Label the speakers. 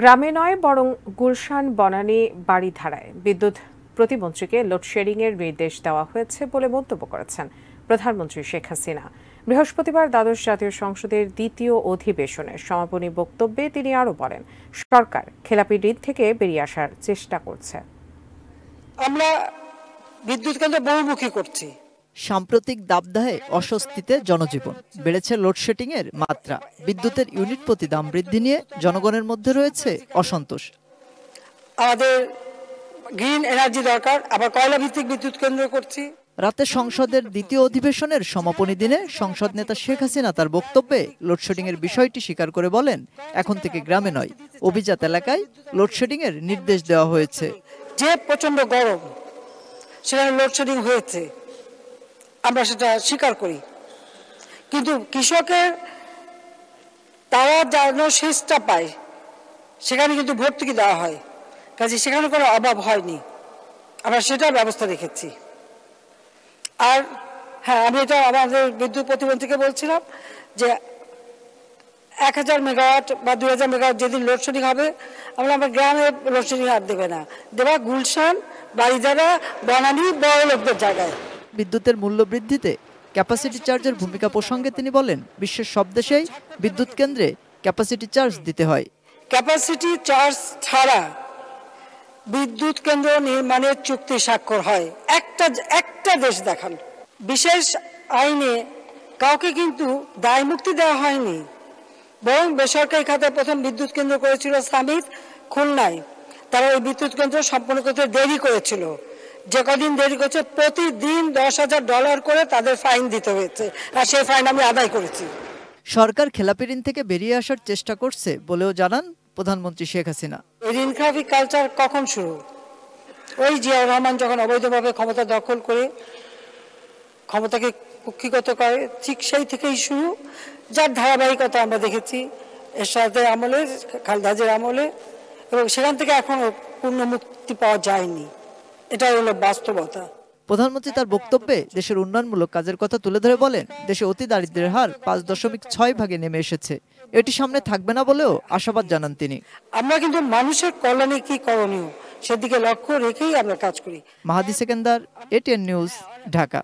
Speaker 1: গ্রামে নয় বরং গুলশান বনানী বাড়িধারায় বিদ্যুৎ প্রতিমন্ত্রীকে লোডশেডিংয়ের নির্দেশ দেওয়া হয়েছে বলে মন্তব্য করেছেন প্রধানমন্ত্রী শেখ হাসিনা। বৃহস্পতিবার দ্বাদশ জাতীয় সংসদের দ্বিতীয় অধিবেশনের সমাপনী বক্তব্যে তিনি আরও বলেন, সরকার খেলাপি ঋণ থেকে বেরিয়ে আসার চেষ্টা করছে।
Speaker 2: আমরা বিদ্যুৎ কেন্দ্র বহুমুখী করছি।
Speaker 3: সাম্প্রতিক দাবদাহে অস্বস্তিতে জনজীবন, বেড়েছে লোডশেডিং এর মাত্রা, বিদ্যুতের ইউনিট প্রতি দাম বৃদ্ধি নিয়ে জনগণের মধ্যে রয়েছে অসন্তোষ।
Speaker 2: আমাদের গ্রিন এনার্জি দরকার, আবার কয়লা ভিত্তিক বিদ্যুৎ কেন্দ্র করছি।
Speaker 3: রাতে সংসদের দ্বিতীয় অধিবেশনের সমাপনী দিনে সংসদ নেতা শেখ হাসিনা তার বক্তব্যে লোডশেডিং এর বিষয়টি স্বীকার করে বলেন, এখন থেকে গ্রামে নয়, অভিজাত এলাকায় লোডশেডিং এর নির্দেশ দেওয়া হয়েছে।
Speaker 2: যে প্রচন্ড গরম, সেখানে লোডশেডিং হয়েছে, আমরা সেটা স্বীকার করি, কিন্তু কৃষকের তারা যেন সেচটা পায় সেখানে কিন্তু ভর্তুকি দেওয়া হয়, কাজে সেখানে কোনো অভাব হয়নি, আমরা সেটার ব্যবস্থা রেখেছি। আর হ্যাঁ, আমি এটা আমাদের বিদ্যুৎ প্রতিমন্ত্রীকে বলছিলাম যে 1000 মেগাওয়াট বা 2000 মেগাওয়াট যেদিন লোডশেডিং হবে, আমার গ্রামে লোডশেডিং আর দেবে না, দেবা গুলশান, বাড়িধারা, বনানী, বড় লোকদের জায়গায়।
Speaker 3: বিদ্যুতের মূল্য বৃদ্ধিতে ক্যাপাসিটি চার্জের ভূমিকা প্রসঙ্গে তিনি বলেন, বিশ্বের সব দেশেই বিদ্যুৎ কেন্দ্রে ক্যাপাসিটি চার্জ দিতে হয়।
Speaker 2: ক্যাপাসিটি চার্জ ছাড়া বিদ্যুৎ কেন্দ্র নির্মাণের চুক্তি স্বাক্ষর হয়। একটা দেশ দেখান। বিশেষ আইনে কাউকে কিন্তু দায় মুক্তি দেওয়া হয়নি, বরং বেসরকারি খাতে প্রথম বিদ্যুৎ কেন্দ্র করেছিল সামিত খুলনায়। তারা ওই বিদ্যুৎ কেন্দ্র সম্পন্ন করতে দেরি করেছিল, যে কদিন দেরি করেছে প্রতিদিন $10,000 করে তাদের ফাইন দিতে হয়েছে, আর সেই ফাইন আমি আদায় করেছি।
Speaker 3: সরকার খেলাপি ঋণ থেকে বেরিয়ে আসার চেষ্টা করছে বলেও জানান প্রধানমন্ত্রী শেখ হাসিনা।
Speaker 2: ঋণ খেলাপি কালচার কখন শুরু? ওই জিয়াউর রহমান যখন অবৈধভাবে ক্ষমতা দখল করে ক্ষমতাকে কুক্ষিগত করে, ঠিক সেই থেকেই শুরু, যার ধারাবাহিকতা আমরা দেখেছি এরশাদের আমলে, খালেদা জিয়ার আমলে, এবং সেখান থেকে এখনো পূর্ণ মুক্তি পাওয়া যায়নি। এটা হলো বাস্তবতা।
Speaker 3: প্রধানমন্ত্রী তার বক্তব্যে দেশের উন্নয়নমূলক কাজের কথা তুলে ধরে বলেন, দেশে অতি দারিদ্র্যের হার 5.6 নেমে এসেছে, এটি সামনে থাকবে না বলেও আশাবাদ জানান তিনি।
Speaker 2: আমরা কিন্তু মানুষের কল্যাণে কি করণীয় সেদিকে লক্ষ্য রেখেই আমরা কাজ করি।
Speaker 3: মাহাদি সেকেন্দার, এটিএন নিউজ, ঢাকা।